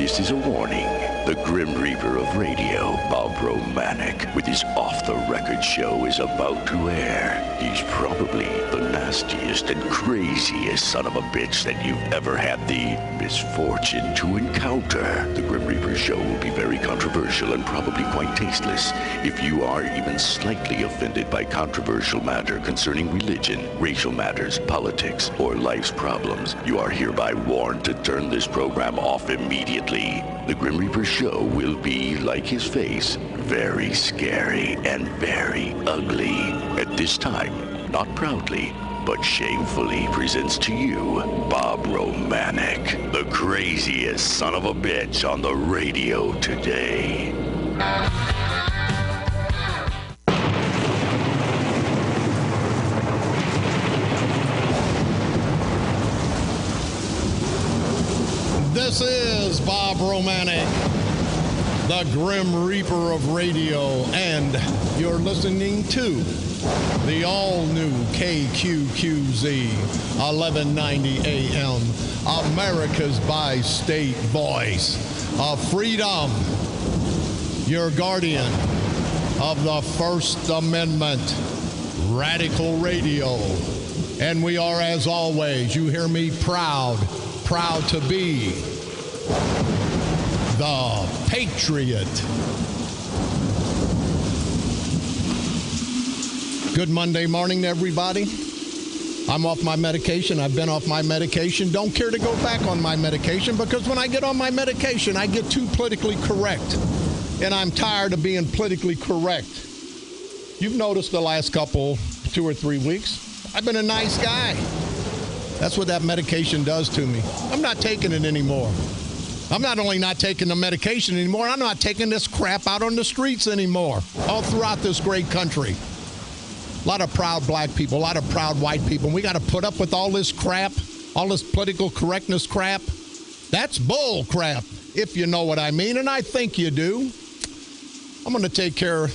This is a warning. The Grim Reaper of radio, Bob Romanik, with his off-the-record show is about to air. He's probably the nastiest and craziest son of a bitch that you've ever had the misfortune to encounter. The Grim Reaper show will be very controversial and probably quite tasteless. If you are even slightly offended by controversial matter concerning religion, racial matters, politics, or life's problems, you are hereby warned to turn this program off immediately. The Grim Reaper show will be, like his face, very scary and very ugly. At this time, not proudly, but shamefully presents to you Bob Romanik, the craziest son of a bitch on the radio today. This is Bob Romanik, the Grim Reaper of radio, and you're listening to the all-new KQQZ 1190 AM, America's bi-state voice of freedom, your guardian of the First Amendment, Radical Radio. And we are, as always, you hear me, proud to be the Patriot. Good Monday morning to everybody. I'm off my medication. I've been off my medication. Don't care to go back on my medication because when I get on my medication, I get too politically correct. And I'm tired of being politically correct. You've noticed the last 2 or 3 weeks, I've been a nice guy. That's what that medication does to me. I'm not taking it anymore. I'm not only not taking the medication anymore, I'm not taking this crap out on the streets anymore, all throughout this great country. A lot of proud black people, a lot of proud white people. We got to put up with all this crap, all this political correctness crap. That's bull crap, if you know what I mean, and I think you do. I'm going to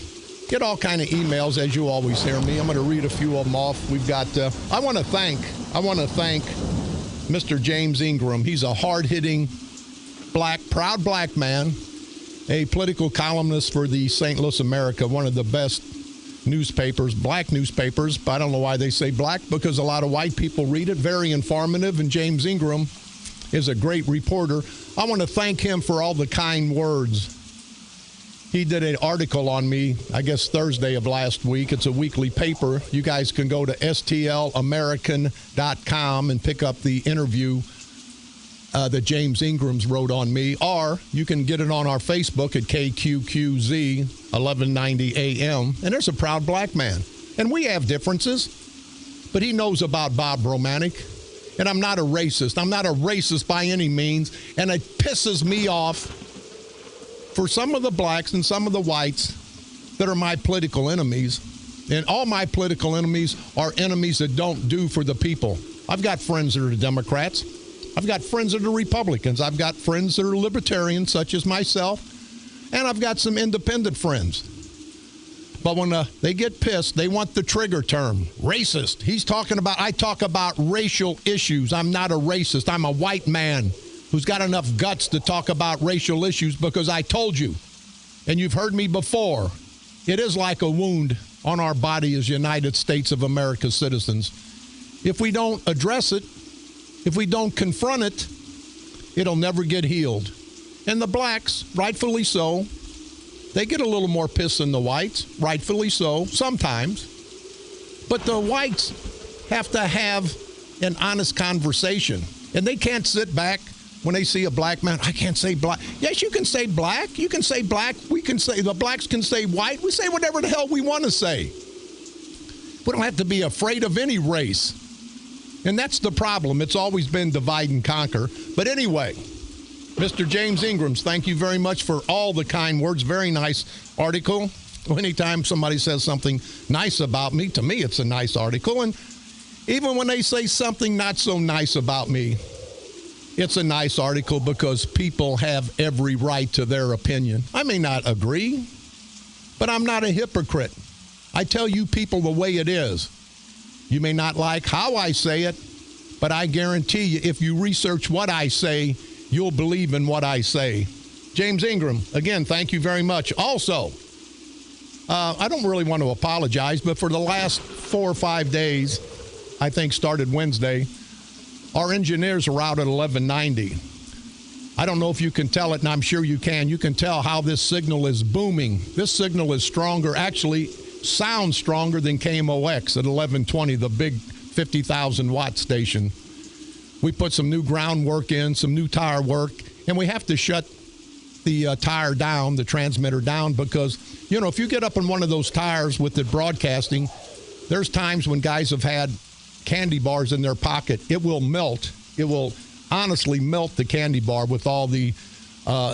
get all kind of emails, as you always hear me. I'm going to read a few of them off. We've got, I want to thank Mr. James Ingram. He's a hard-hitting, proud black man, a political columnist for the St. Louis America, one of the best newspapers, black newspapers. But I don't know why they say black, because a lot of white people read it. Very informative, and James Ingram is a great reporter. I want to thank him for all the kind words. He did an article on me, I guess Thursday of last week. It's a weekly paper. You guys can go to stlamerican.com and pick up the interview that James Ingrams wrote on me, or you can get it on our Facebook at KQQZ 1190 AM. And there's a proud black man. And we have differences, but he knows about Bob Romanik. And I'm not a racist. I'm not a racist by any means. And it pisses me off for some of the blacks and some of the whites that are my political enemies. And all my political enemies are enemies that don't do for the people. I've got friends that are Democrats. I've got friends that are Republicans. I've got friends that are libertarians, such as myself. And I've got some independent friends. But when they get pissed, they want the trigger term, racist. I talk about racial issues. I'm not a racist. I'm a white man who's got enough guts to talk about racial issues, because I told you, and you've heard me before, it is like a wound on our body as United States of America citizens. If we don't address it, if we don't confront it, it'll never get healed. And the blacks, rightfully so, they get a little more pissed than the whites, rightfully so, sometimes. But the whites have to have an honest conversation, and they can't sit back when they see a black man. I can't say black. Yes, you can say black. You can say black. We can say, the blacks can say white. We say whatever the hell we want to say. We don't have to be afraid of any race. And that's the problem. It's always been divide and conquer. But anyway, Mr. James Ingrams, thank you very much for all the kind words. Very nice article. Anytime somebody says something nice about me, to me it's a nice article. And even when they say something not so nice about me, it's a nice article, because people have every right to their opinion. I may not agree, but I'm not a hypocrite. I tell you people the way it is. You may not like how I say it, but I guarantee you, if you research what I say, you'll believe in what I say. James Ingram, again, thank you very much. Also, I don't really want to apologize, but for the last 4 or 5 days, I think started Wednesday, our engineers are out at 1190. I don't know if you can tell it, and I'm sure you can. You can tell how this signal is booming. This signal is stronger, actually sounds stronger than KMOX at 1120, the big 50,000 watt station. We put some new groundwork in, some new tire work, and we have to shut the tire down, the transmitter down, because, you know, if you get up in one of those tires with it broadcasting, there's times when guys have had candy bars in their pocket. It will melt. It will honestly melt the candy bar with all the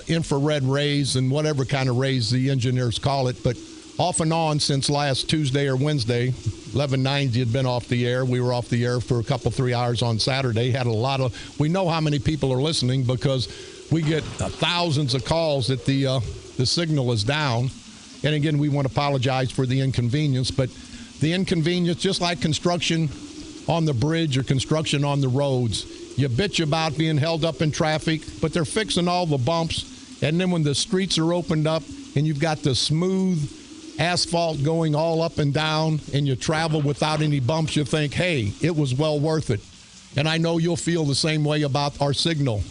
infrared rays and whatever kind of rays the engineers call it. But off and on since last Tuesday or Wednesday, 1190 had been off the air. We were off the air for a couple, 3 hours on Saturday. Had a lot of, we know how many people are listening because we get thousands of calls that the signal is down. And again, we want to apologize for the inconvenience, but the inconvenience, just like construction on the bridge or construction on the roads, you bitch about being held up in traffic, but they're fixing all the bumps. And then when the streets are opened up and you've got the smooth asphalt going all up and down and you travel without any bumps, you think, hey, it was well worth it. And I know you'll feel the same way about our signal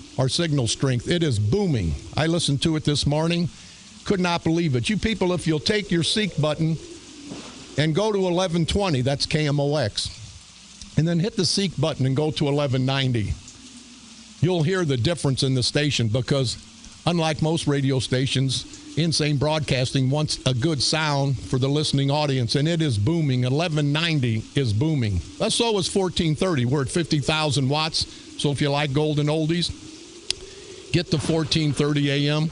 strength. It is booming. I listened to it this morning. Could not believe it. You people, if you'll take your seek button and go to 1120, that's KMOX, and then hit the seek button and go to 1190, you'll hear the difference in the station because unlike most radio stations, Insane Broadcasting wants a good sound for the listening audience, and it is booming. 1190 is booming. So is 1430. We're at 50,000 watts, so if you like golden oldies, get to 1430 AM.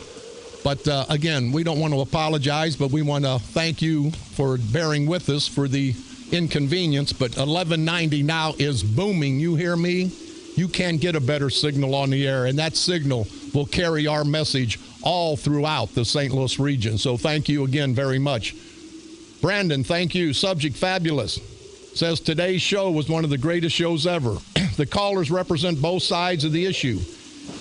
But again, we don't want to apologize, but we want to thank you for bearing with us for the inconvenience. But 1190 now is booming. You hear me? You can't get a better signal on the air, and that signal will carry our message all throughout the St. Louis region. So thank you again very much. Brandon, thank you. Subject Fabulous says today's show was one of the greatest shows ever. The callers represent both sides of the issue.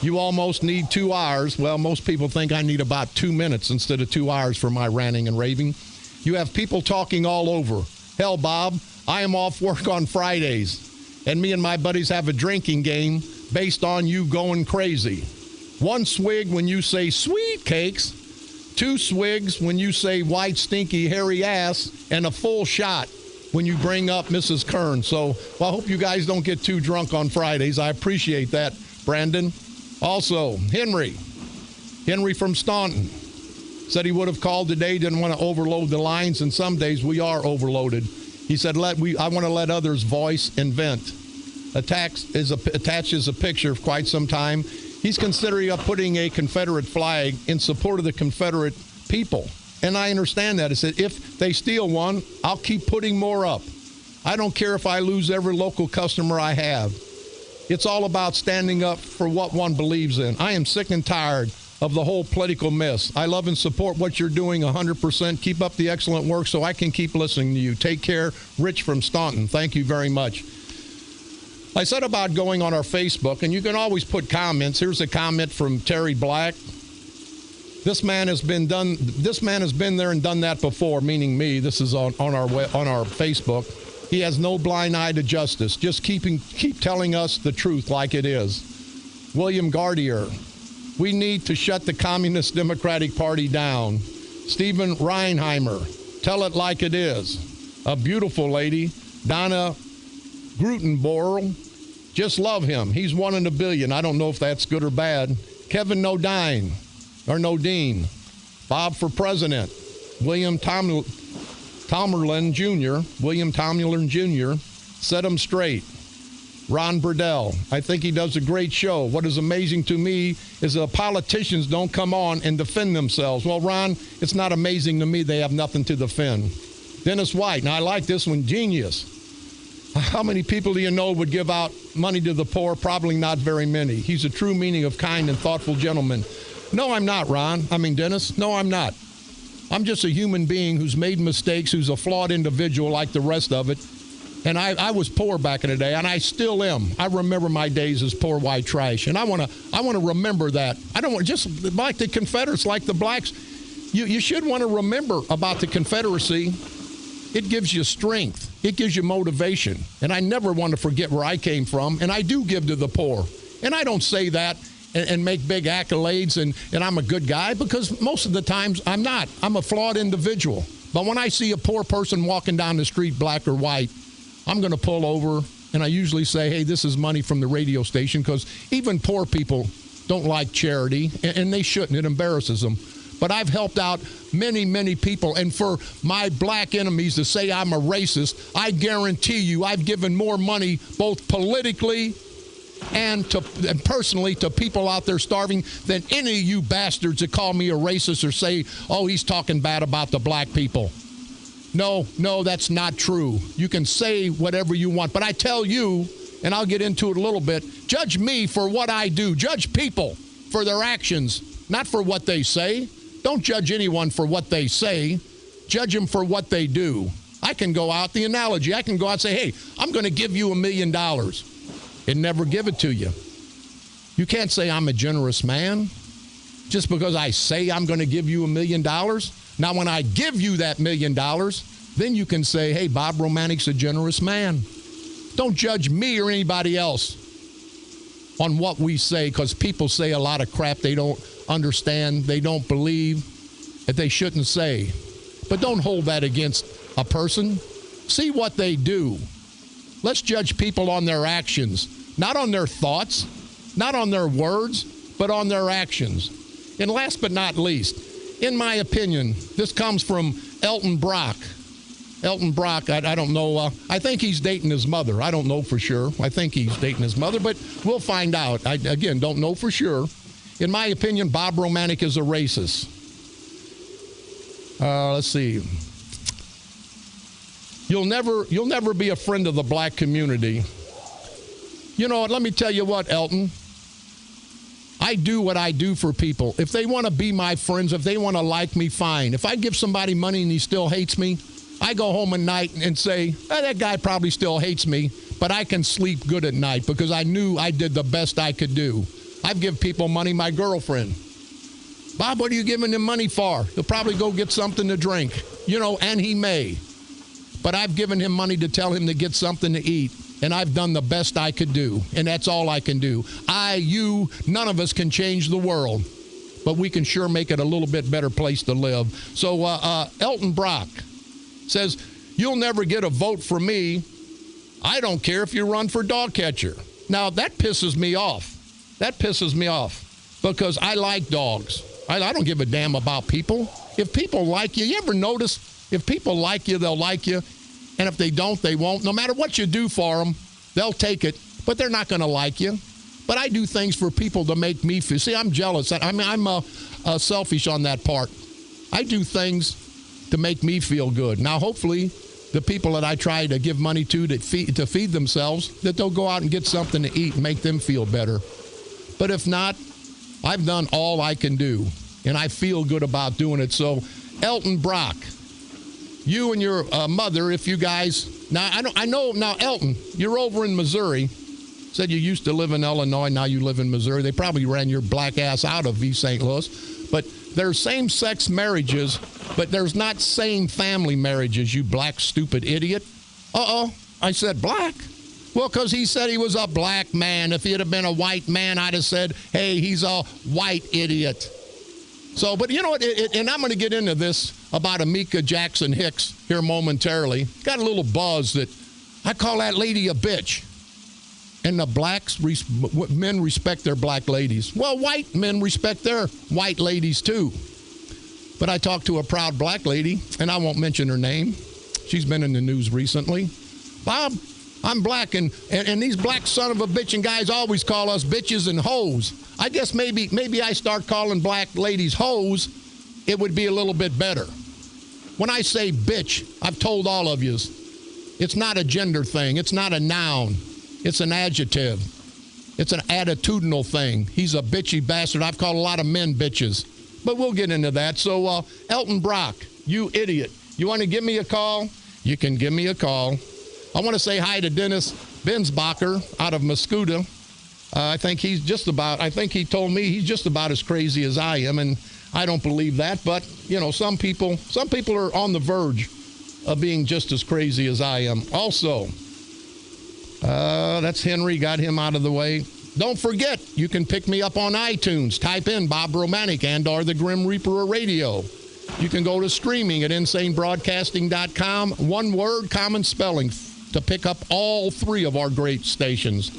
You almost need 2 hours. Well, most people think I need about 2 minutes instead of 2 hours for my ranting and raving. You have people talking all over. Hell, Bob, I am off work on Fridays, and me and my buddies have a drinking game based on you going crazy. 1 swig when you say sweet cakes, 2 swigs when you say white, stinky, hairy ass, and a full shot when you bring up Mrs. Kern. So well, I hope you guys don't get too drunk on Fridays. I appreciate that, Brandon. Also, Henry from Staunton said he would have called today, didn't want to overload the lines, and some days we are overloaded. He said, I want to let others voice and vent. Attaches a picture of quite some time. He's considering putting a Confederate flag in support of the Confederate people. And I understand that. He said, if they steal one, I'll keep putting more up. I don't care if I lose every local customer I have. It's all about standing up for what one believes in. I am sick and tired of the whole political mess. I love and support what you're doing 100%. Keep up the excellent work so I can keep listening to you. Take care. Rich from Staunton. Thank you very much. I said about going on our Facebook, and you can always put comments. Here's a comment from Terry Black. This man has been there and done that before, meaning me. This is on our Facebook. He has no blind eye to justice. Just keep telling us the truth like it is. William Gardier. We need to shut the Communist Democratic Party down. Stephen Reinheimer. Tell it like it is. A beautiful lady. Donna Grutenborl. Just love him. He's 1 in a billion. I don't know if that's good or bad. Kevin Nodine. Bob for president. William Tomerlin Jr. Set him straight. Ron Burdell. I think he does a great show. What is amazing to me is that politicians don't come on and defend themselves. Well, Ron, it's not amazing to me they have nothing to defend. Dennis White. Now, I like this one. Genius. How many people do you know would give out money to the poor? Probably not very many. He's a true meaning of kind and thoughtful gentleman. No, I'm not, Dennis. No, I'm not. I'm just a human being who's made mistakes, who's a flawed individual like the rest of it. And I was poor back in the day, and I still am. I remember my days as poor white trash, and I want to remember that. I don't want, just like the Confederates, like the blacks. You should want to remember about the Confederacy. It gives you strength. It gives you motivation. And I never want to forget where I came from, and I do give to the poor. And I don't say that and make big accolades and I'm a good guy, because most of the times I'm not. I'm a flawed individual. But when I see a poor person walking down the street, black or white, I'm going to pull over, and I usually say, hey, this is money from the radio station, because even poor people don't like charity, and they shouldn't. It embarrasses them. But I've helped out many, many people, and for my black enemies to say I'm a racist, I guarantee you I've given more money both politically and personally to people out there starving than any of you bastards that call me a racist or say, oh, he's talking bad about the black people. No, that's not true. You can say whatever you want, but I tell you, and I'll get into it a little bit, judge me for what I do. Judge people for their actions, not for what they say. Don't judge anyone for what they say. Judge them for what they do. I can go out, the analogy, I can go out and say, hey, I'm going to give you $1 million and never give it to you. You can't say I'm a generous man just because I say I'm going to give you $1 million. Now, when I give you that $1 million, then you can say, hey, Bob Romanik's a generous man. Don't judge me or anybody else on what we say, because people say a lot of crap they don't understand, they don't believe, that they shouldn't say. But don't hold that against a person. See what they do. Let's judge people on their actions, not on their thoughts, not on their words, but on their actions. And last but not least, in my opinion, this comes from Elton Brock. Elton Brock, I don't know. I think he's dating his mother. I don't know for sure. I think he's dating his mother, but we'll find out. I, again, don't know for sure. In my opinion, Bob Romanik is a racist. Let's see. You'll never be a friend of the black community. You know what? Let me tell you what, Elton. I do what I do for people. If they want to be my friends, if they want to like me, fine. If I give somebody money and he still hates me, I go home at night and say, that guy probably still hates me, but I can sleep good at night because I knew I did the best I could do. I've given people money, my girlfriend. Bob, what are you giving him money for? He'll probably go get something to drink, and he may. But I've given him money to tell him to get something to eat, and I've done the best I could do, and that's all I can do. None of us can change the world, but we can sure make it a little bit better place to live. So Elton Brock says, you'll never get a vote from me. I don't care if you run for dog catcher. Now, that pisses me off. That pisses me off because I like dogs. I don't give a damn about people. If people like you ever notice, if people like you, they'll like you. And if they don't, they won't. No matter what you do for them, they'll take it, but they're not going to like you. But I do things for people to make me feel. See, I'm jealous. I'm selfish on that part. I do things to make me feel good. Now, hopefully, the people that I try to give money to feed themselves, that they'll go out and get something to eat and make them feel better. But if not, I've done all I can do, and I feel good about doing it. So, Elton Brock, you and your mother, if you guys, now I know now, Elton, you're over in Missouri. Said you used to live in Illinois, now you live in Missouri. They probably ran your black ass out of East St. Louis. But there's same-sex marriages, but there's not same family marriages, you black, stupid idiot. I said black. Well, because he said he was a black man. If he had been a white man, I'd have said, hey, he's a white idiot. So, but you know what, and I'm going to get into this about Amika Jackson Hicks here momentarily. Got a little buzz that I call that lady a bitch. And the men respect their black ladies. Well, white men respect their white ladies too. But I talked to a proud black lady, and I won't mention her name. She's been in the news recently. Bob, I'm black, and these black son of a bitch and guys always call us bitches and hoes. I guess maybe I start calling black ladies hoes, it would be a little bit better. When I say bitch, I've told all of you, it's not a gender thing. It's not a noun. It's an adjective. It's an attitudinal thing. He's a bitchy bastard. I've called a lot of men bitches. But we'll get into that. So, Elton Brock, you idiot. You want to give me a call? You can give me a call. I want to say hi to Dennis Bensbacher out of Muscuda. I think he told me he's just about as crazy as I am, and I don't believe that. But, you know, some people are on the verge of being just as crazy as I am. Also, that's Henry, got him out of the way. Don't forget, you can pick me up on iTunes. Type in Bob Romanik and or the Grim Reaper of Radio. You can go to streaming at insanebroadcasting.com. One word, common spelling, to pick up all three of our great stations.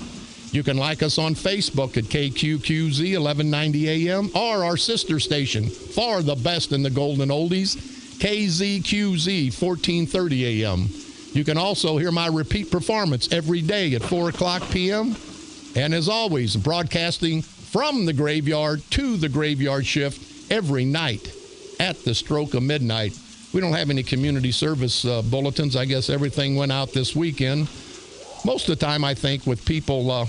You can like us on Facebook at KQQZ 1190 AM or our sister station, far the best in the golden oldies, KZQZ 1430 AM. You can also hear my repeat performance every day at 4 o'clock p.m. And as always, broadcasting from the graveyard to the graveyard shift every night at the stroke of midnight. We don't have any community service bulletins. I guess everything went out this weekend. Most of the time, I think, with people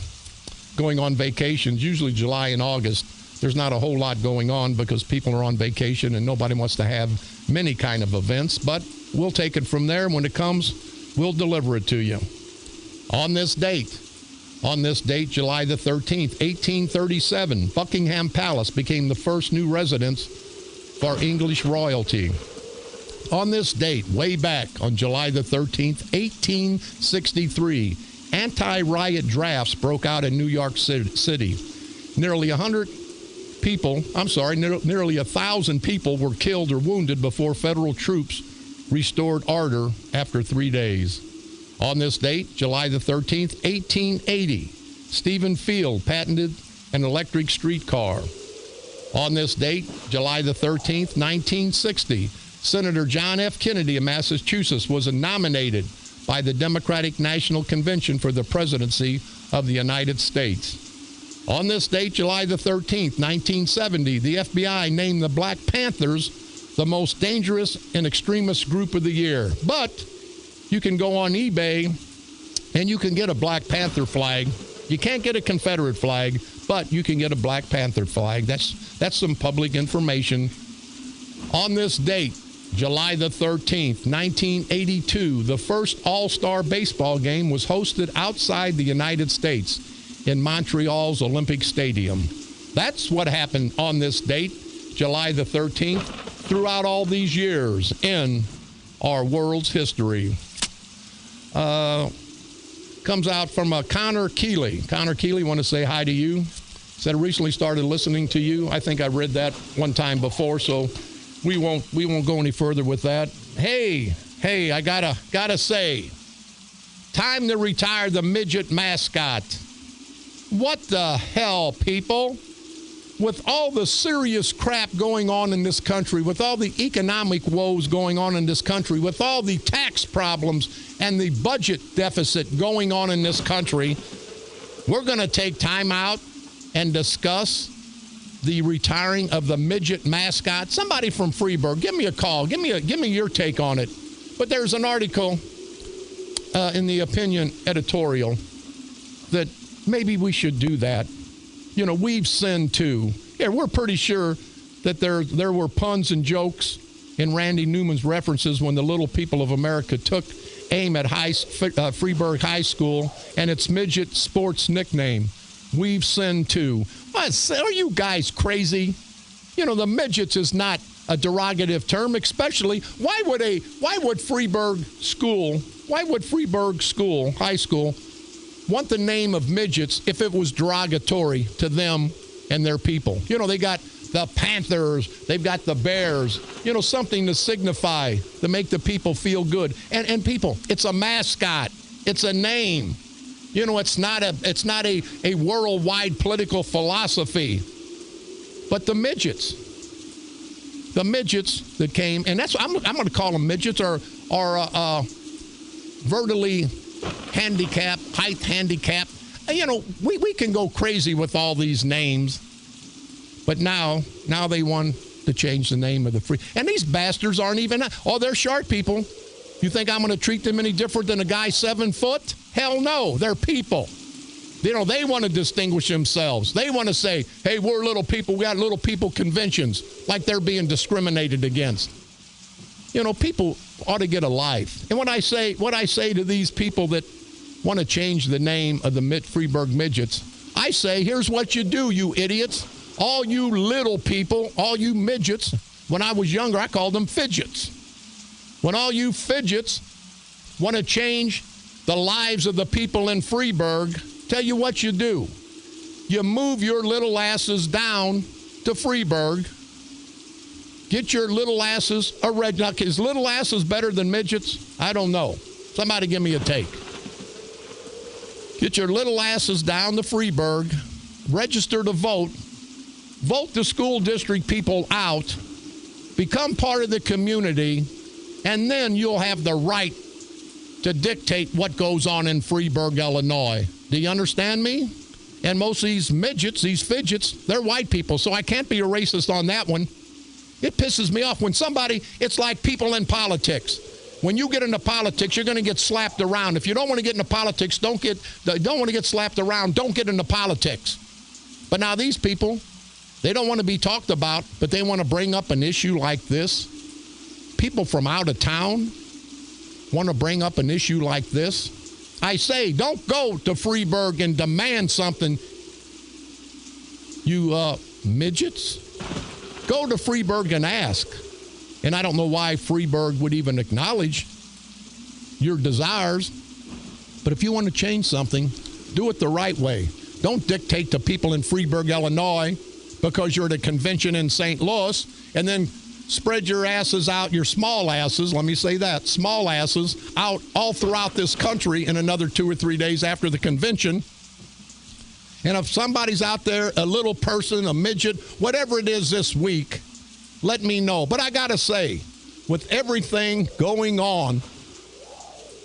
going on vacations, usually July and August, there's not a whole lot going on because people are on vacation and nobody wants to have many kind of events. But we'll take it from there. When it comes, we'll deliver it to you. On this date, July the 13th, 1837, Buckingham Palace became the first new residence for English royalty. On this date, way back on July the 13th, 1863, anti-riot drafts broke out in New York City. Nearly 1,000 people were killed or wounded before federal troops restored order after 3 days. On this date, July the 13th, 1880, Stephen Field patented an electric streetcar. On this date, July the 13th, 1960, Senator John F. Kennedy of Massachusetts was nominated by the Democratic National Convention for the presidency of the United States. On this date, July the 13th, 1970, the FBI named the Black Panthers the most dangerous and extremist group of the year. But you can go on eBay and you can get a Black Panther flag. You can't get a Confederate flag, but you can get a Black Panther flag. That's some public information. On this date, July the 13th, 1982, the first All-Star baseball game was hosted outside the United States in Montreal's Olympic Stadium. That's what happened on this date, July the 13th, throughout all these years in our world's history. Comes out from Connor Keeley. Connor Keeley, want to say hi to you. Said I recently started listening to you. I think I read that one time before, so we won't go any further with that. Hey, I gotta say, time to retire the midget mascot. What the hell, people? With all the serious crap going on in this country, with all the economic woes going on in this country, with all the tax problems and the budget deficit going on in this country, we're going to take time out and discuss the retiring of the midget mascot. Somebody from Freeburg, give me a call. Give me your take on it. But there's an article in the opinion editorial that maybe we should do that. You know, we've sinned too. Yeah, we're pretty sure that there were puns and jokes in Randy Newman's references when the little people of America took aim at Freeburg High School and its midget sports nickname. We've sinned too. What, are you guys crazy? You know, the midgets is not a derogative term, especially why would Freeburg High School want the name of midgets if it was derogatory to them and their people? You know, they got the Panthers, they've got the Bears, you know, something to signify, to make the people feel good. And people, it's a mascot. It's a name. You know, it's not a worldwide political philosophy. But the midgets that came, and that's I'm going to call them midgets, are vertically handicap, height handicap. You know, we can go crazy with all these names, but now they want to change the name of the free. And these bastards aren't even, they're short people. You think I'm going to treat them any different than a guy 7 foot? Hell no, they're people. You know, they want to distinguish themselves. They want to say, hey, we're little people. We got little people conventions, like they're being discriminated against. People ought to get a life. And what I say to these people that want to change the name of the Freeburg Midgets, I say, here's what you do, you idiots. All you little people, all you midgets, when I was younger, I called them fidgets. When all you fidgets want to change the lives of the people in Freeburg, tell you what you do. You move your little asses down to Freeburg. Get your little asses a red. Now, is little asses better than midgets? I don't know. Somebody give me a take. Get your little asses down to Freeburg. Register to vote. Vote the school district people out. Become part of the community. And then you'll have the right to dictate what goes on in Freeburg, Illinois. Do you understand me? And most of these midgets, these fidgets, they're white people, so I can't be a racist on that one. It pisses me off when it's like people in politics. When you get into politics, you're going to get slapped around. If you don't want to get into politics, don't want to get slapped around, don't get into politics. But now these people, they don't want to be talked about, but they want to bring up an issue like this. People from out of town want to bring up an issue like this. I say, don't go to Freeburg and demand something, you midgets. Go to Freeburg and ask. And I don't know why Freeburg would even acknowledge your desires. But if you want to change something, do it the right way. Don't dictate to people in Freeburg, Illinois, because you're at a convention in St. Louis, and then spread your asses out, your small asses, let me say that, small asses, out all throughout this country in another 2 or 3 days after the convention. And if somebody's out there, a little person, a midget, whatever it is this week, let me know. But I got to say, with everything going on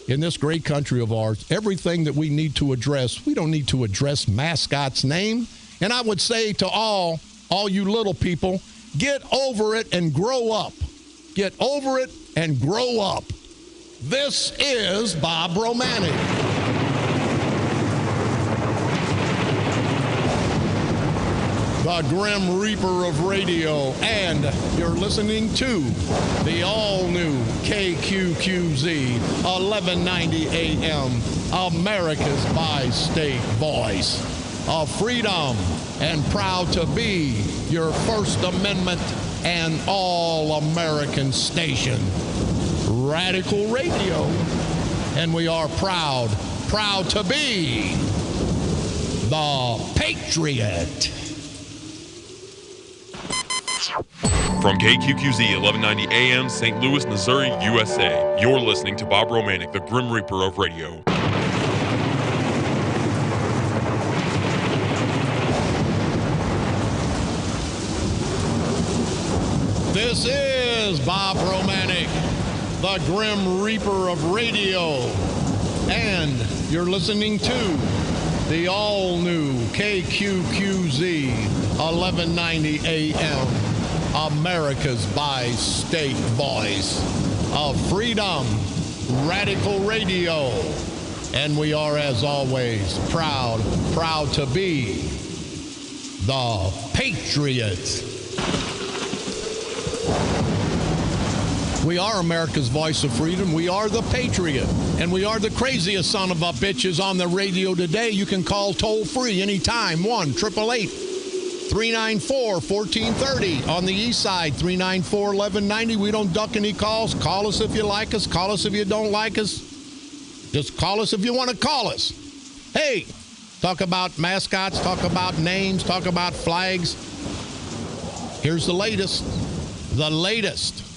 in this great country of ours, everything that we need to address, we don't need to address Mascot's name. And I would say to all you little people, get over it and grow up. Get over it and grow up. This is Bob Romanik. The Grim Reaper of radio, and you're listening to the all-new KQQZ 1190 AM, America's bi-state voice of freedom, and proud to be your First Amendment and all-American station, Radical Radio. And we are proud to be the Patriot. From KQQZ 1190 AM, St. Louis, Missouri, USA, you're listening to Bob Romanik, the Grim Reaper of radio. This is Bob Romanik, the Grim Reaper of radio, and you're listening to the all-new KQQZ 1190 AM, America's bi-state voice of freedom, Radical Radio. And we are, as always, proud to be the Patriots. We are America's voice of freedom. We are the Patriot. And we are the craziest son of a bitches on the radio today. You can call toll-free anytime, 1-888-394-1430. On the east side, 394-1190. We don't duck any calls. Call us if you like us. Call us if you don't like us. Just call us if you want to call us. Hey, talk about mascots, talk about names, talk about flags. Here's the latest. The latest.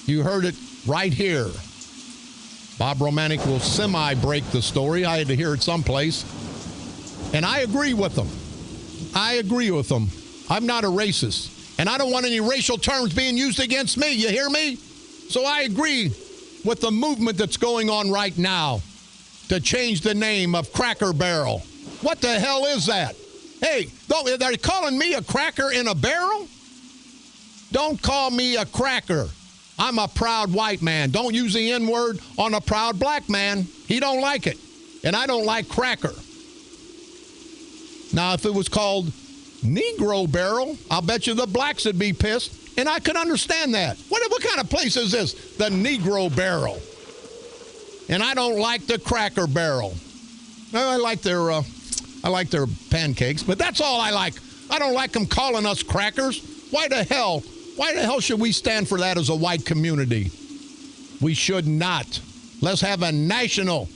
You heard it right here. Bob Romanik will semi-break the story. I had to hear it someplace. And I agree with them. I'm not a racist. And I don't want any racial terms being used against me. You hear me? So I agree with the movement that's going on right now to change the name of Cracker Barrel. What the hell is that? Hey, they're calling me a cracker in a barrel? Don't call me a cracker. I'm a proud white man. Don't use the N-word on a proud black man. He don't like it. And I don't like cracker. Now, if it was called Negro Barrel, I'll bet you the blacks would be pissed. And I could understand that. What kind of place is this? The Negro Barrel. And I don't like the Cracker Barrel. I like their pancakes, but that's all I like. I don't like them calling us crackers. Why the hell should we stand for that as a white community? We should not. Let's have a national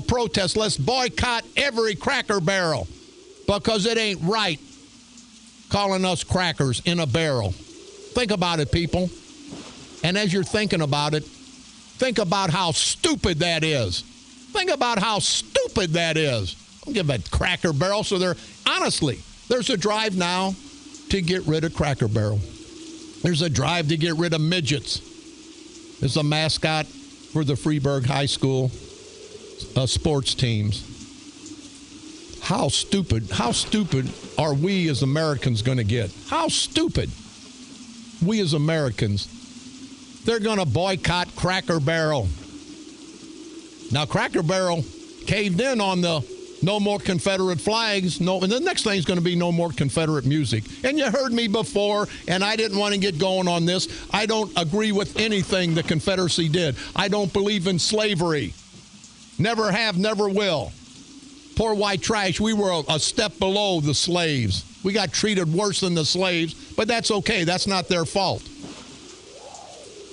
protest. Let's boycott every Cracker Barrel because it ain't right calling us crackers in a barrel. Think about it, people. And as you're thinking about it, think about how stupid that is. Think about how stupid that is. Don't give a Cracker Barrel. So there's a drive now to get rid of Cracker Barrel. There's a drive to get rid of midgets. There's a mascot for the Freeburg High School sports teams. How stupid are we as Americans going to get? How stupid we as Americans. They're going to boycott Cracker Barrel. Now, Cracker Barrel caved in on the no more Confederate flags. And the next thing is going to be no more Confederate music. And you heard me before, and I didn't want to get going on this. I don't agree with anything the Confederacy did. I don't believe in slavery. Never have, never will. Poor white trash, we were a step below the slaves. We got treated worse than the slaves, but that's okay. That's not their fault.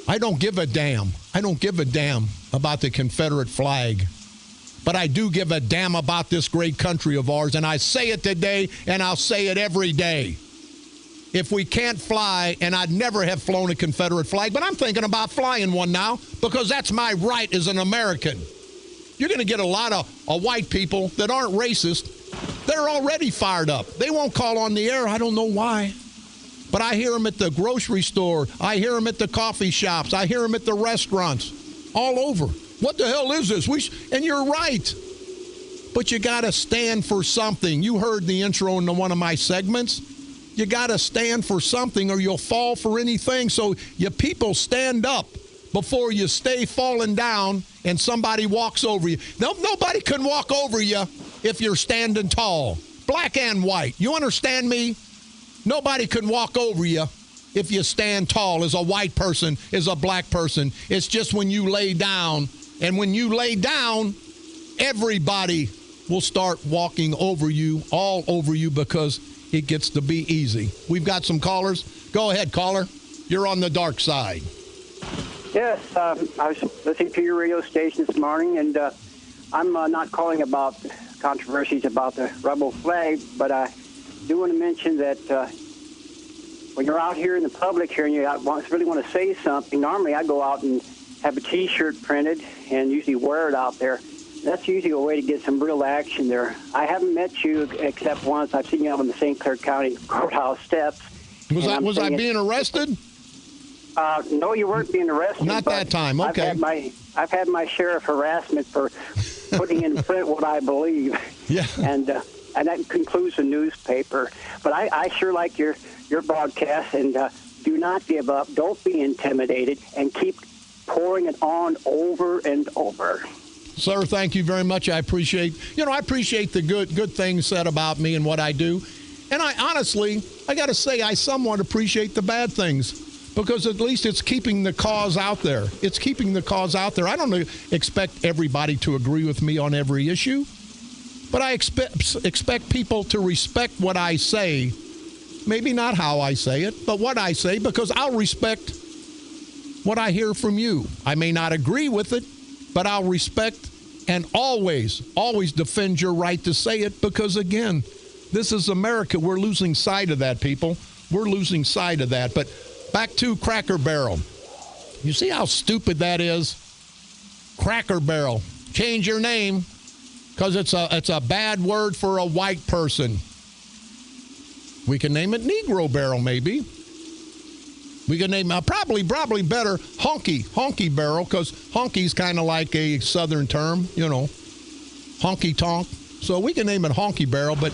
I don't give a damn. I don't give a damn about the Confederate flag. But I do give a damn about this great country of ours, and I say it today, and I'll say it every day. If we can't fly, and I'd never have flown a Confederate flag, but I'm thinking about flying one now because that's my right as an American. You're going to get a lot of white people that aren't racist. They're already fired up. They won't call on the air. I don't know why. But I hear them at the grocery store. I hear them at the coffee shops. I hear them at the restaurants. All over. What the hell is this? And you're right. But you got to stand for something. You heard the intro into one of my segments. You got to stand for something or you'll fall for anything. So you people stand up before you stay falling down and somebody walks over you. Nobody can walk over you if you're standing tall. Black and white. You understand me? Nobody can walk over you if you stand tall as a white person, as a black person. It's just when you lay down. And when you lay down, everybody will start walking over you, all over you, because it gets to be easy. We've got some callers. Go ahead, caller. You're on the dark side. Yes, I was listening to your radio station this morning, and I'm not calling about controversies about the rebel flag, but I do want to mention that when you're out here in the public here and you really want to say something, normally I go out and have a T-shirt printed and usually wear it out there. That's usually a way to get some real action there. I haven't met you except once. I've seen you out on the St. Clair County courthouse steps. Was I being arrested? No, you weren't being arrested. Not that time. Okay. I've had my share of harassment for putting in print what I believe. Yeah. And that concludes the newspaper. But I sure like your broadcast, and do not give up. Don't be intimidated, and keep pouring it on over and over. Sir, thank you very much. I appreciate the good things said about me and what I do. And I got to say, I somewhat appreciate the bad things because at least it's keeping the cause out there. It's keeping the cause out there. I don't expect everybody to agree with me on every issue, but I expect people to respect what I say. Maybe not how I say it, but what I say, because I'll respect what I hear from you. I may not agree with it, but I'll respect and always defend your right to say it because, again, this is America. We're losing sight of that, people. We're losing sight of that. But back to Cracker Barrel. You see how stupid that is? Cracker Barrel. Change your name because it's a bad word for a white person. We can name it Negro Barrel, maybe. We can name probably better honky barrel, because honky's kind of like a southern term, honky tonk. So we can name it honky barrel, but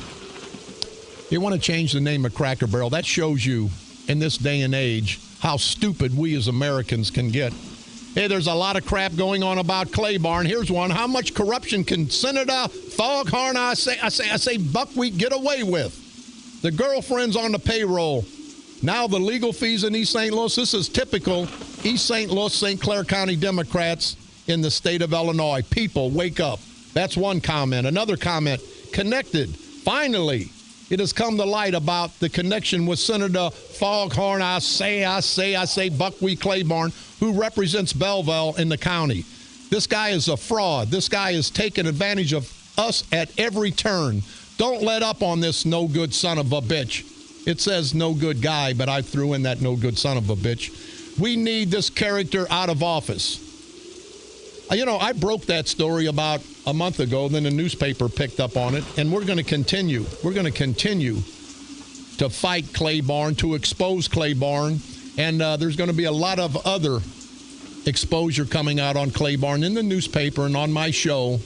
you want to change the name of Cracker Barrel. That shows you in this day and age how stupid we as Americans can get. Hey, there's a lot of crap going on about Clay Barn. Here's one. How much corruption can Senator Foghorn, I say Buckwheat get away with? The girlfriend's on the payroll. Now the legal fees in East St. Louis, this is typical East St. Louis, St. Clair County Democrats in the state of Illinois. People, wake up. That's one comment. Another comment, connected. Finally, it has come to light about the connection with Senator Foghorn, I say, Buckwheat Claiborne, who represents Belleville in the county. This guy is a fraud. This guy is taking advantage of us at every turn. Don't let up on this no good son of a bitch. It says no good guy, but I threw in that no good son of a bitch. We need this character out of office. You know, I broke that story about a month ago, then the newspaper picked up on it, and we're going to continue. We're going to continue to fight Claiborne, to expose Claiborne, and there's going to be a lot of other exposure coming out on Claiborne in the newspaper and on my show.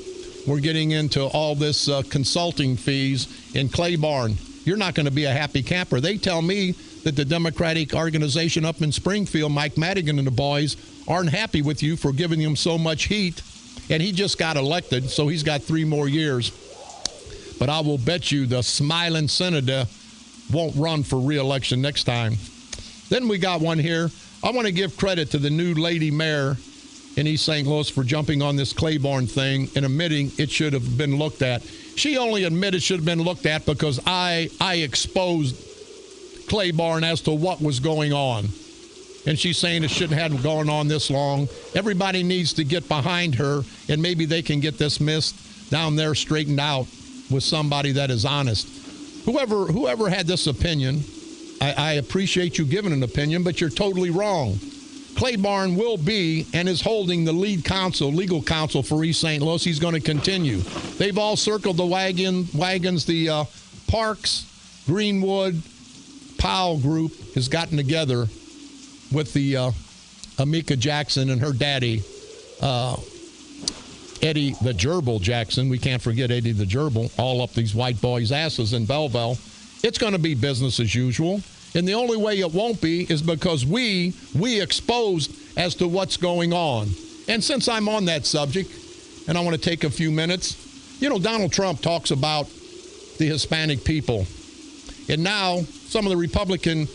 We're getting into all this consulting fees in Claiborne. You're not going to be a happy camper. They tell me that the Democratic organization up in Springfield, Mike Madigan and the boys, aren't happy with you for giving him so much heat. And he just got elected, so he's got 3 more years. But I will bet you the smiling senator won't run for re-election next time. Then we got one here. I want to give credit to the new lady mayor in East St. Louis for jumping on this Claiborne thing and admitting it should have been looked at. She only admitted it should have been looked at because I exposed Claiborne as to what was going on. And she's saying it shouldn't have gone on this long. Everybody needs to get behind her, and maybe they can get this mist down there straightened out with somebody that is honest. Whoever had this opinion, I appreciate you giving an opinion, but you're totally wrong. Claiborne will be and is holding the lead legal counsel for East St. Louis. He's going to continue. They've all circled the wagons. The Parks, Greenwood, Powell group has gotten together with the Amika Jackson and her daddy, Eddie the Gerbil Jackson. We can't forget Eddie the Gerbil, all up these white boys' asses in Belleville. It's going to be business as usual. And the only way it won't be is because we exposed as to what's going on. And since I'm on that subject, and I want to take a few minutes, you know, Donald Trump talks about the Hispanic people. And now some of the Republican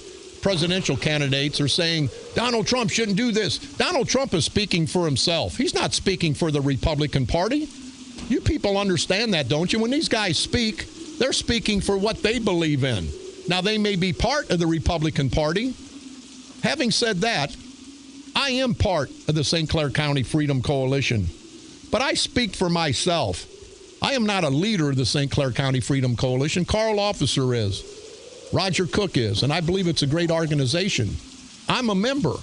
presidential candidates are saying Donald Trump shouldn't do this. Donald Trump is speaking for himself. He's not speaking for the Republican Party. You people understand that, don't you? When these guys speak, they're speaking for what they believe in. Now, they may be part of the Republican Party. Having said that, I am part of the St. Clair County Freedom Coalition, but I speak for myself. I am not a leader of the St. Clair County Freedom Coalition. Carl Officer is. Roger Cook is, and I believe it's a great organization. I'm a member.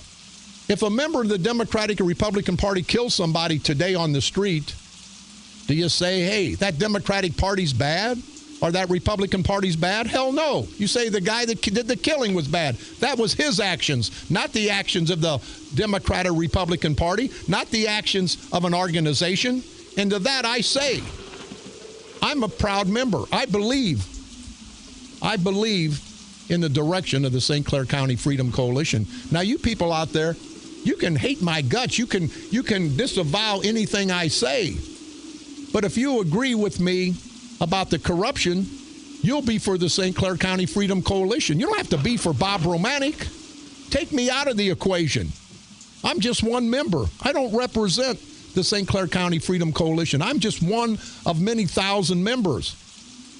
If a member of the Democratic or Republican Party kills somebody today on the street, do you say, hey, that Democratic Party's bad? Or that Republican Party's bad? Hell no. You say the guy that did the killing was bad. That was his actions, not the actions of the Democrat or Republican Party, not the actions of an organization. And to that I say, I'm a proud member. I believe in the direction of the St. Clair County Freedom Coalition. Now, you people out there, you can hate my guts. You can disavow anything I say. But if you agree with me about the corruption, you'll be for the St. Clair County Freedom Coalition. You don't have to be for Bob Romanik. Take me out of the equation. I'm just one member. I don't represent the St. Clair County Freedom Coalition. I'm just one of many thousand members.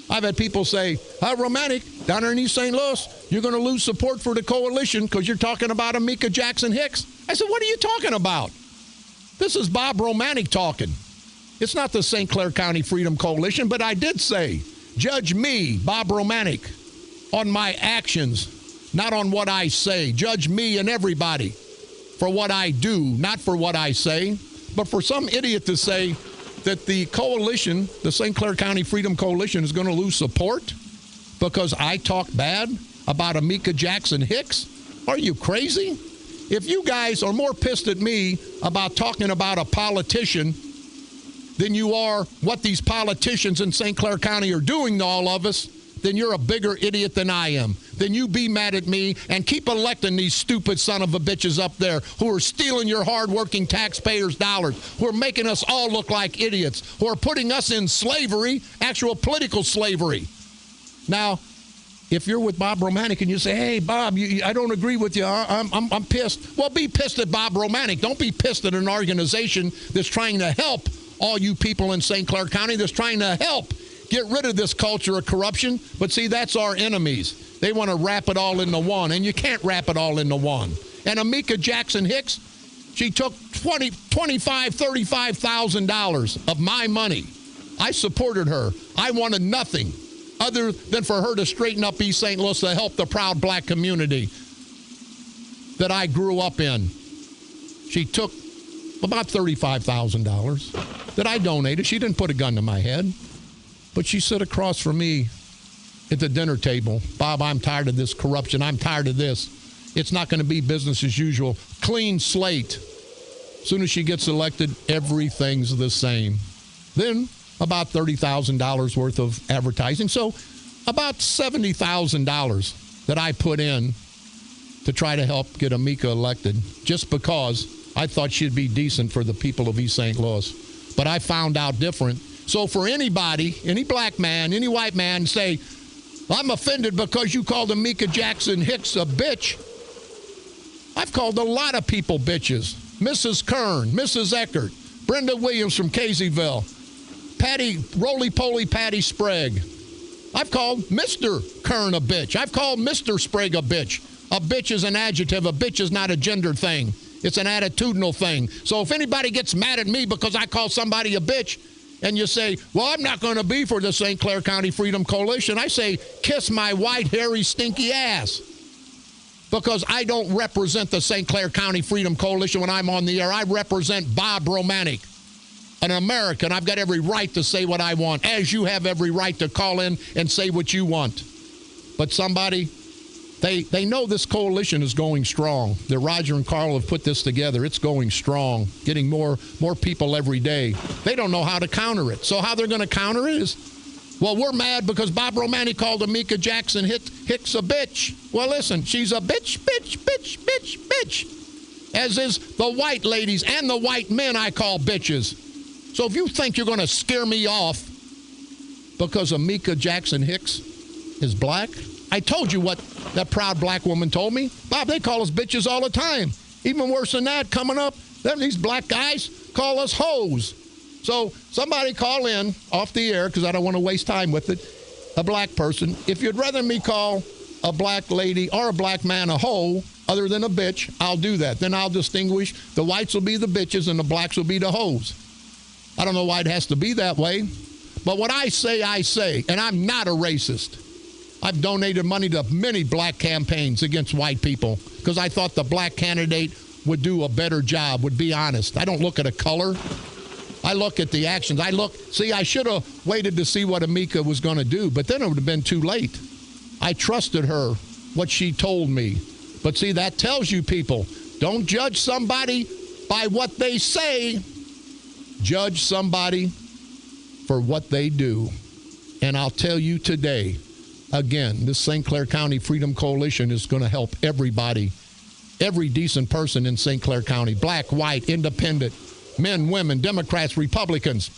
I've had people say, Romanik, down there in East St. Louis, you're going to lose support for the coalition because you're talking about Amika Jackson Hicks. I said, what are you talking about? This is Bob Romanik talking. It's not the St. Clair County Freedom Coalition, but I did say, judge me, Bob Romanik, on my actions, not on what I say. Judge me and everybody for what I do, not for what I say. But for some idiot to say that the coalition, the St. Clair County Freedom Coalition, is going to lose support because I talk bad about Amika Jackson Hicks, are you crazy? If you guys are more pissed at me about talking about a politician than you are what these politicians in St. Clair County are doing to all of us, then you're a bigger idiot than I am. Then you be mad at me and keep electing these stupid son of a bitches up there who are stealing your hardworking taxpayers' dollars, who are making us all look like idiots, who are putting us in slavery, actual political slavery. Now, if you're with Bob Romanik and you say, hey, Bob, I don't agree with you, I'm pissed. Well, be pissed at Bob Romanik. Don't be pissed at an organization that's trying to help all you people in St. Clair County, that's trying to help get rid of this culture of corruption. But see, that's our enemies. They want to wrap it all into one, and you can't wrap it all into one. And Amika Jackson Hicks, she took $25,000, $35,000 of my money. I supported her. I wanted nothing other than for her to straighten up East St. Louis to help the proud black community that I grew up in. She took about $35,000 that I donated. She didn't put a gun to my head, but she sat across from me at the dinner table. Bob, I'm tired of this corruption. I'm tired of this. It's not going to be business as usual. Clean slate. As soon as she gets elected, everything's the same. Then about $30,000 worth of advertising. So about $70,000 that I put in to try to help get Amika elected, just because I thought she'd be decent for the people of East St. Louis. But I found out different. So for anybody, any black man, any white man, say, I'm offended because you called Amika Jackson Hicks a bitch. I've called a lot of people bitches. Mrs. Kern, Mrs. Eckert, Brenda Williams from Caseyville, Roly-Poly Patty Sprague. I've called Mr. Kern a bitch. I've called Mr. Sprague a bitch. A bitch is an adjective. A bitch is not a gender thing. It's an attitudinal thing. So if anybody gets mad at me because I call somebody a bitch, and you say, well, I'm not going to be for the St. Clair County Freedom Coalition, I say, kiss my white, hairy, stinky ass. Because I don't represent the St. Clair County Freedom Coalition when I'm on the air. I represent Bob Romanik, an American. I've got every right to say what I want, as you have every right to call in and say what you want. But somebody, they know this coalition is going strong. That Roger and Carl have put this together. It's going strong, getting more people every day. They don't know how to counter it. So how they're going to counter it is, well, we're mad because Bob Romanik called Amika Jackson Hicks a bitch. Well, listen, she's a bitch, bitch, bitch, bitch, bitch. As is the white ladies and the white men I call bitches. So if you think you're going to scare me off because Amika Jackson Hicks is black, I told you what that proud black woman told me. Bob, they call us bitches all the time. Even worse than that, coming up, these black guys call us hoes. So somebody call in off the air, because I don't want to waste time with it, a black person. If you'd rather me call a black lady or a black man a hoe other than a bitch, I'll do that. Then I'll distinguish. The whites will be the bitches and the blacks will be the hoes. I don't know why it has to be that way. But what I say, and I'm not a racist. I've donated money to many black campaigns against white people because I thought the black candidate would do a better job, would be honest. I don't look at a color. I look at the actions. I should have waited to see what Amika was going to do, but then it would have been too late. I trusted her, what she told me. But see, that tells you people, don't judge somebody by what they say. Judge somebody for what they do. And I'll tell you today, again, this St. Clair County Freedom Coalition is going to help everybody, every decent person in St. Clair County, black, white, independent, men, women, Democrats, Republicans.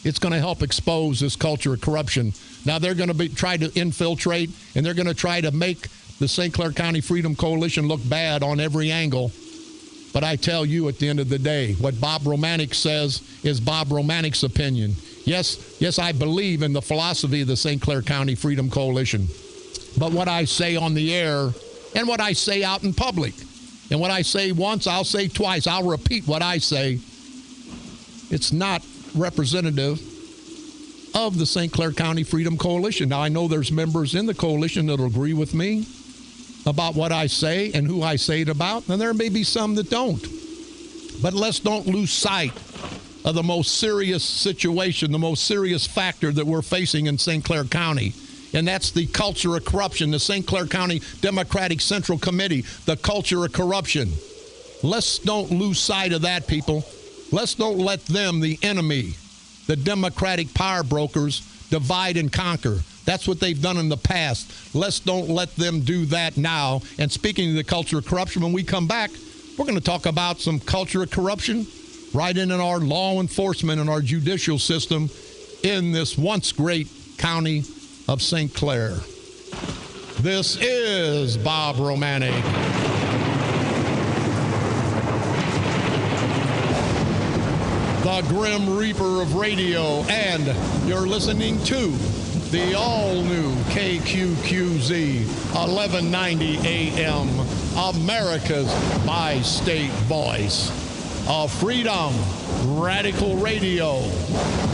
It's going to help expose this culture of corruption. Now they're going to try to infiltrate, and they're going to try to make the St. Clair County Freedom Coalition look bad on every angle. But I tell you, at the end of the day, what Bob Romanik says is Bob Romanik's opinion. Yes, I believe in the philosophy of the St. Clair County Freedom Coalition. But what I say on the air and what I say out in public, and what I say once, I'll say twice. I'll repeat what I say. It's not representative of the St. Clair County Freedom Coalition. Now, I know there's members in the coalition that will agree with me about what I say and who I say it about, and there may be some that don't. But let's don't lose sight of the most serious situation, the most serious factor that we're facing in St. Clair County. And that's the culture of corruption, the St. Clair County Democratic Central Committee, the culture of corruption. Let's don't lose sight of that, people. Let's don't let them, the enemy, the Democratic power brokers, divide and conquer. That's what they've done in the past. Let's don't let them do that now. And speaking of the culture of corruption, when we come back, we're going to talk about some culture of corruption right in our law enforcement and our judicial system in this once great county of St. Clair. This is Bob Romanik. The Grim Reaper of radio, and you're listening to the all-new KQQZ 1190 AM, America's bi-state voice of freedom, radical radio.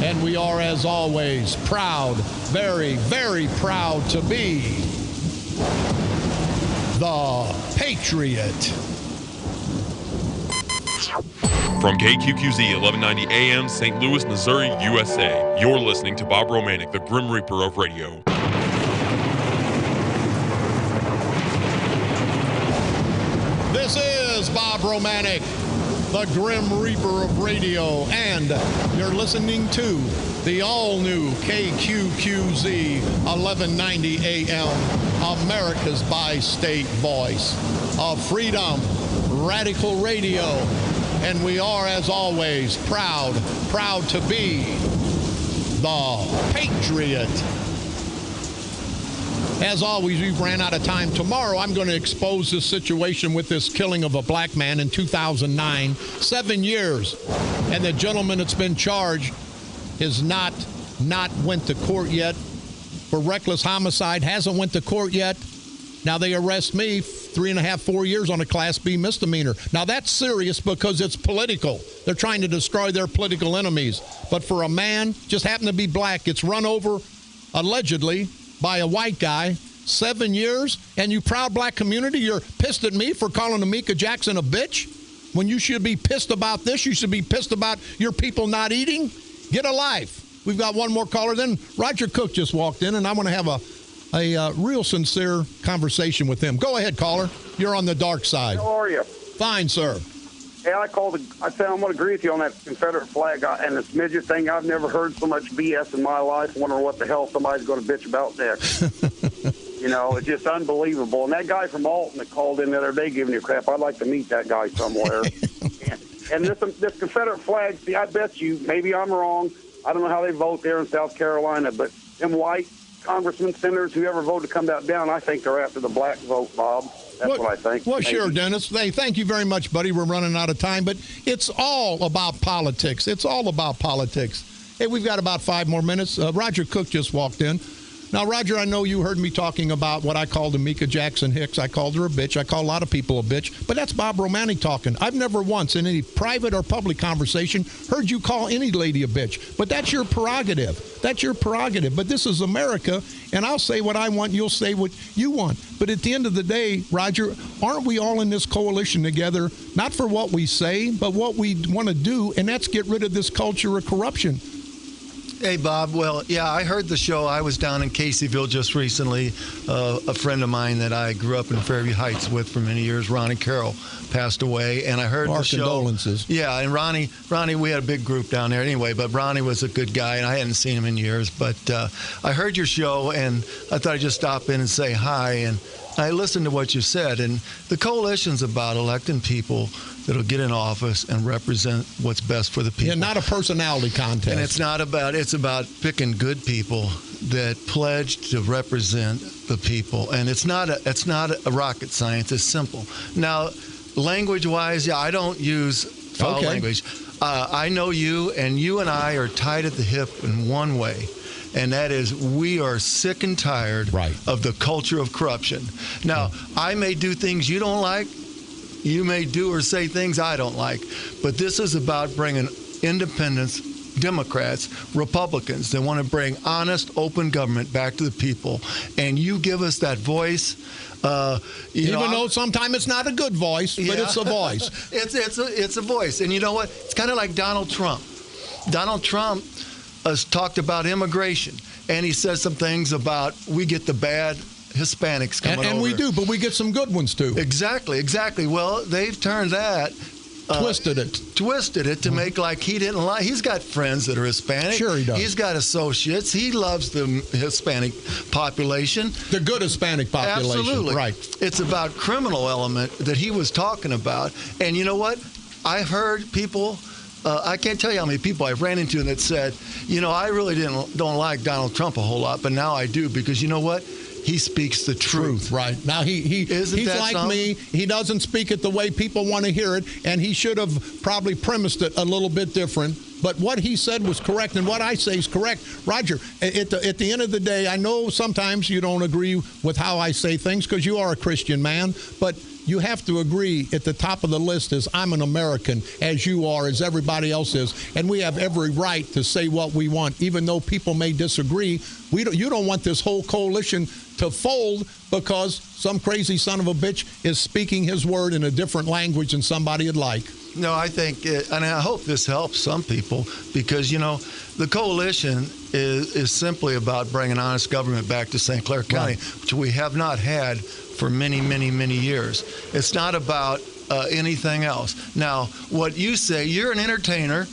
And we are, as always, proud, very, very proud to be the Patriot. From KQQZ 1190 AM, St. Louis, Missouri, USA, you're listening to Bob Romanik, the Grim Reaper of radio. This is Bob Romanik, the Grim Reaper of radio, and you're listening to the all-new KQQZ 1190 AM, America's bi-state voice of freedom, radical radio. And we are, as always, proud to be the Patriot. As always, we've ran out of time. Tomorrow, I'm going to expose this situation with this killing of a black man in 2009. 7 years. And the gentleman that's been charged has not went to court yet for reckless homicide. Hasn't went to court yet. Now they arrest me 3.5, 4 years on a Class B misdemeanor. Now that's serious because it's political. They're trying to destroy their political enemies. But for a man, just happened to be black, gets run over, allegedly, by a white guy, 7 years, and you proud black community, you're pissed at me for calling Amika Jackson a bitch? When you should be pissed about this, you should be pissed about your people not eating? Get a life. We've got one more caller. Then Roger Cook just walked in, and I want to have a real sincere conversation with him. Go ahead, caller. You're on the dark side. How are you? Fine, sir. Hey, I said I'm going to agree with you on that Confederate flag and this midget thing. I've never heard so much BS in my life. Wondering what the hell somebody's going to bitch about next. You know, it's just unbelievable. And that guy from Alton that called in the other day giving you crap, I'd like to meet that guy somewhere. and this Confederate flag, see, I bet you, maybe I'm wrong. I don't know how they vote there in South Carolina, but them white congressmen, senators, whoever voted to come down, I think they're after the black vote, Bob. That's what I think. Well, sure, Dennis. Hey, thank you very much, buddy. We're running out of time, but it's all about politics. It's all about politics. Hey, we've got about 5 more minutes. Roger Cook just walked in. Now, Roger, I know you heard me talking about what I called Amika Jackson Hicks. I called her a bitch. I call a lot of people a bitch. But that's Bob Romanik talking. I've never once in any private or public conversation heard you call any lady a bitch. But that's your prerogative. That's your prerogative. But this is America, and I'll say what I want. You'll say what you want. But at the end of the day, Roger, aren't we all in this coalition together, not for what we say, but what we want to do, and that's get rid of this culture of corruption? Hey, Bob. Well, yeah, I heard the show. I was down in Caseyville just recently. A friend of mine that I grew up in Fairview Heights with for many years, Ronnie Carroll, passed away. And I heard the show. Our condolences. Yeah, and Ronnie, we had a big group down there anyway, but Ronnie was a good guy, and I hadn't seen him in years. But I heard your show, and I thought I'd just stop in and say hi. And I listened to what you said, and the coalition's about electing people that'll get in office and represent what's best for the people. Yeah, not a personality contest. And it's about picking good people that pledge to represent the people. And it's not a rocket science. It's simple. Now, language-wise, yeah, I don't use foul language. I know you, and you and I are tied at the hip in one way. And that is, we are sick and tired of the culture of corruption. Now, I may do things you don't like. You may do or say things I don't like. But this is about bringing independents, Democrats, Republicans that want to bring honest, open government back to the people. And you give us that voice. Even though sometimes it's not a good voice, but it's a voice. It's a voice. And you know what? It's kind of like Donald Trump. Donald Trump has talked about immigration, and he says some things about we get the bad Hispanics coming over. And we do, but we get some good ones too. Exactly. Well, they've turned that. Twisted it to make like he didn't like. He's got friends that are Hispanic. Sure he does. He's got associates. He loves the Hispanic population. The good Hispanic population. Absolutely. Right. It's about criminal element that he was talking about. And you know what? I heard people I can't tell you how many people I've ran into that said, I really don't like Donald Trump a whole lot, but now I do, because you know what? He speaks the truth. Right. Now, he's like something? me. He doesn't speak it the way people want to hear it, and he should have probably premised it a little bit different. But what he said was correct, and what I say is correct. Roger, at the end of the day, I know sometimes you don't agree with how I say things because you are a Christian man, but you have to agree at the top of the list is I'm an American, as you are, as everybody else is, and we have every right to say what we want, even though people may disagree. You don't want this whole coalition to fold because some crazy son of a bitch is speaking his word in a different language than somebody would like. No, I think, and I hope this helps some people, because, the coalition is simply about bringing honest government back to St. Clair County, Right. which we have not had for many, many, many years. It's not about anything else. Now, what you say, you're an entertainer.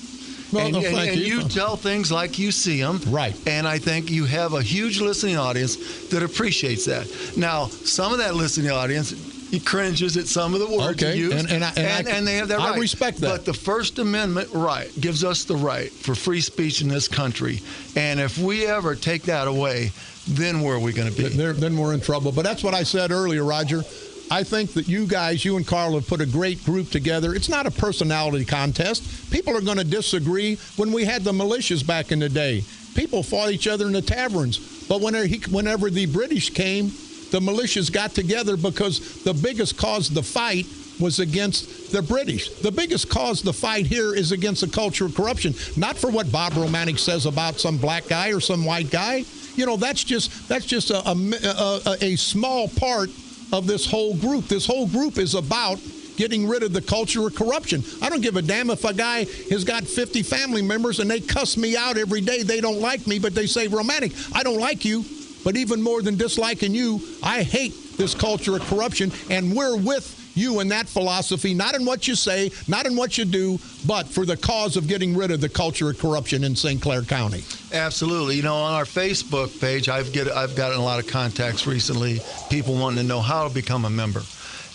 Well, and, no, thank and you. you tell things like you see them. Right. And I think you have a huge listening audience that appreciates that. Now, some of that listening audience, he cringes at some of the words you use. And they have that right. I respect that. But the First Amendment right gives us the right for free speech in this country. And if we ever take that away, then where are we going to be? Then we're in trouble. But that's what I said earlier, Roger. I think that you and Carl have put a great group together. It's not a personality contest. People are going to disagree. When we had the militias back in the day, people fought each other in the taverns. But whenever the British came, the militias got together because the biggest cause of the fight was against the British. The biggest cause of the fight here is against the culture of corruption, not for what Bob Romanik says about some black guy or some white guy. That's just a small part of this whole group. This whole group is about getting rid of the culture of corruption. I don't give a damn if a guy has got 50 family members and they cuss me out every day. They don't like me, but they say, Romanik, I don't like you. But even more than disliking you, I hate this culture of corruption, and we're with you in that philosophy, not in what you say, not in what you do, but for the cause of getting rid of the culture of corruption in St. Clair County. Absolutely. On our Facebook page, I've gotten a lot of contacts recently, people wanting to know how to become a member.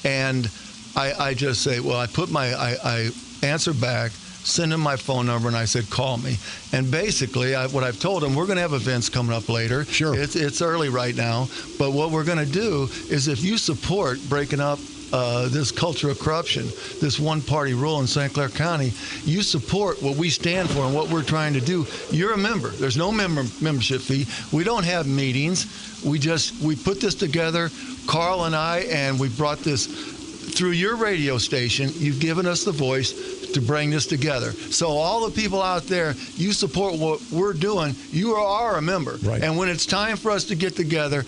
And I just say, well, I answer back, send them my phone number, and I said, call me. And basically, what I've told them, we're going to have events coming up later. Sure. It's early right now. But what we're going to do is, if you support breaking up this culture of corruption, this one-party rule in St. Clair County, you support what we stand for and what we're trying to do, you're a member. There's no membership fee. We don't have meetings. We put this together, Carl and I, and we brought this through your radio station. You've given us the voice to bring this together. So all the people out there, you support what we're doing, you are a member. Right. And when it's time for us to get together,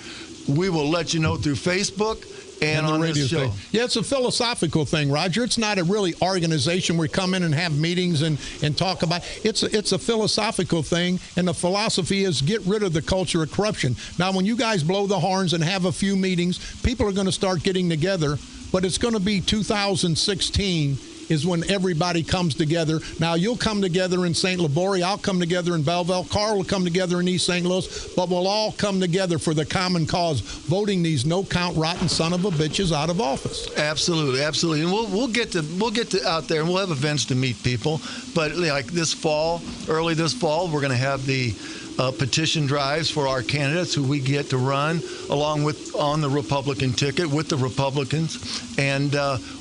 we will let you know through Facebook and on this show. Thing. Yeah, it's a philosophical thing, Roger. It's not a really organization where we come in and have meetings and talk about. It's a philosophical thing, and the philosophy is get rid of the culture of corruption. Now, when you guys blow the horns and have a few meetings, people are going to start getting together, but it's going to be 2016 is when everybody comes together. Now, you'll come together in St. Libory. I'll come together in Belleville. Carl will come together in East St. Louis. But we'll all come together for the common cause, voting these no-count rotten son of a bitches out of office. Absolutely, absolutely. And we'll get to out there, and we'll have events to meet people. But like early this fall, we're going to have the petition drives for our candidates who we get to run along with on the Republican ticket with the Republicans. And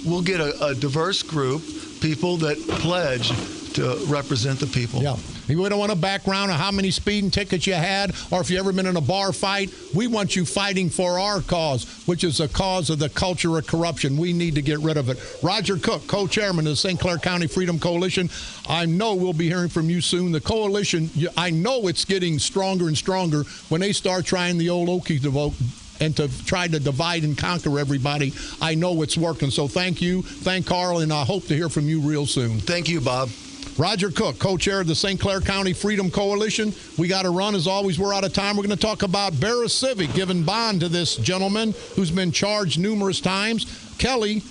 we'll get a diverse group, people that pledge to represent the people. Yeah. We don't want a background of how many speeding tickets you had or if you ever been in a bar fight. We want you fighting for our cause, which is the cause of the culture of corruption. We need to get rid of it. Roger Cook, co-chairman of the St. Clair County Freedom Coalition. I know we'll be hearing from you soon. The coalition, I know it's getting stronger and stronger when they start trying the old Okie to vote and to try to divide and conquer everybody. I know it's working. So thank you. Thank Carl, and I hope to hear from you real soon. Thank you, Bob. Roger Cook, co-chair of the St. Clair County Freedom Coalition. We got to run. As always, we're out of time. We're going to talk about Barra Civic giving bond to this gentleman who's been charged numerous times.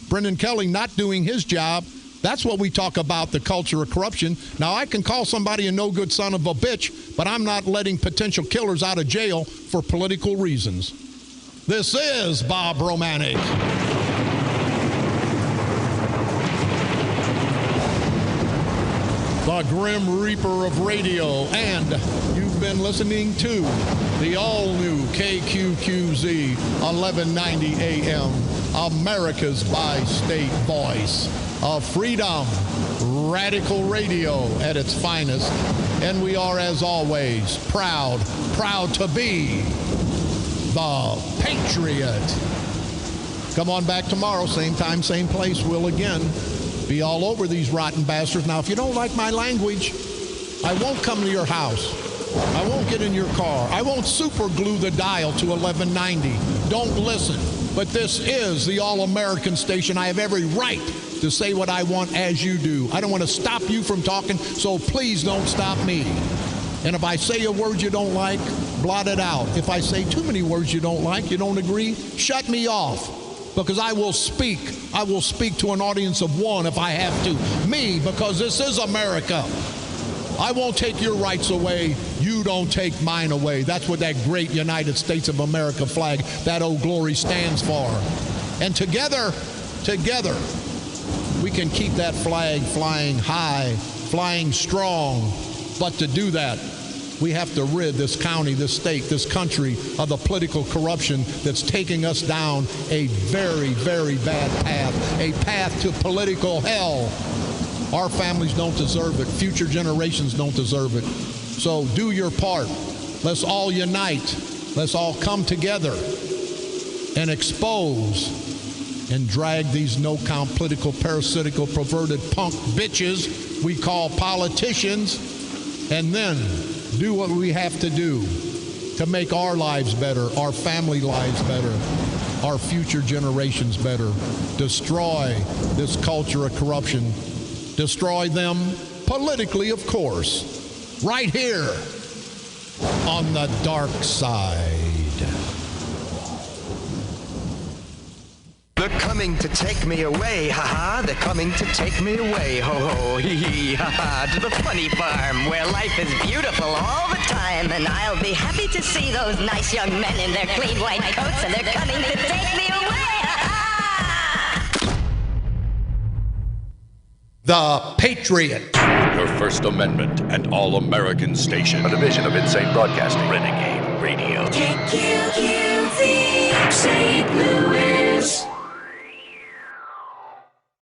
Brendan Kelly, not doing his job. That's what we talk about, the culture of corruption. Now, I can call somebody a no-good son of a bitch, but I'm not letting potential killers out of jail for political reasons. This is Bob Romanik. the Grim Reaper of radio, and you've been listening to the all-new KQQZ 1190 AM, America's bi-state voice of freedom, radical radio at its finest. And we are, as always, proud to be the Patriot. Come on back tomorrow, same time, same place. We'll again be all over these rotten bastards. Now, if you don't like my language, I won't come to your house. I won't get in your car. I won't super glue the dial to 1190. Don't listen. But this is the all-American station. I have every right to say what I want as you do. I don't want to stop you from talking, so please don't stop me. And if I say a word you don't like, blot it out. If I say too many words you don't like, you don't agree, shut me off. Because I will speak to an audience of one if I have to. Me, because this is America. I won't take your rights away. You don't take mine away. That's what that great United States of America flag, that old glory, stands for. And together, we can keep that flag flying high, flying strong. But to do that, we have to rid this county, this state, this country of the political corruption that's taking us down a very, very bad path, a path to political hell. Our families don't deserve it. Future generations don't deserve it. So do your part. Let's all unite. Let's all come together and expose and drag these no-count political, parasitical, perverted punk bitches we call politicians, and then do what we have to do to make our lives better, our family lives better, our future generations better. Destroy this culture of corruption. Destroy them politically, of course, right here on the dark side. They're coming to take me away, ha-ha. They're coming to take me away, ho-ho, hee-hee, ha-ha. To the funny farm where life is beautiful all the time. And I'll be happy to see those nice young men in their clean white coats. And they're coming to take me away, ha-ha. The Patriot. Your First Amendment and all-American station. A division of Insane Broadcasting. Renegade Radio. KQQZ.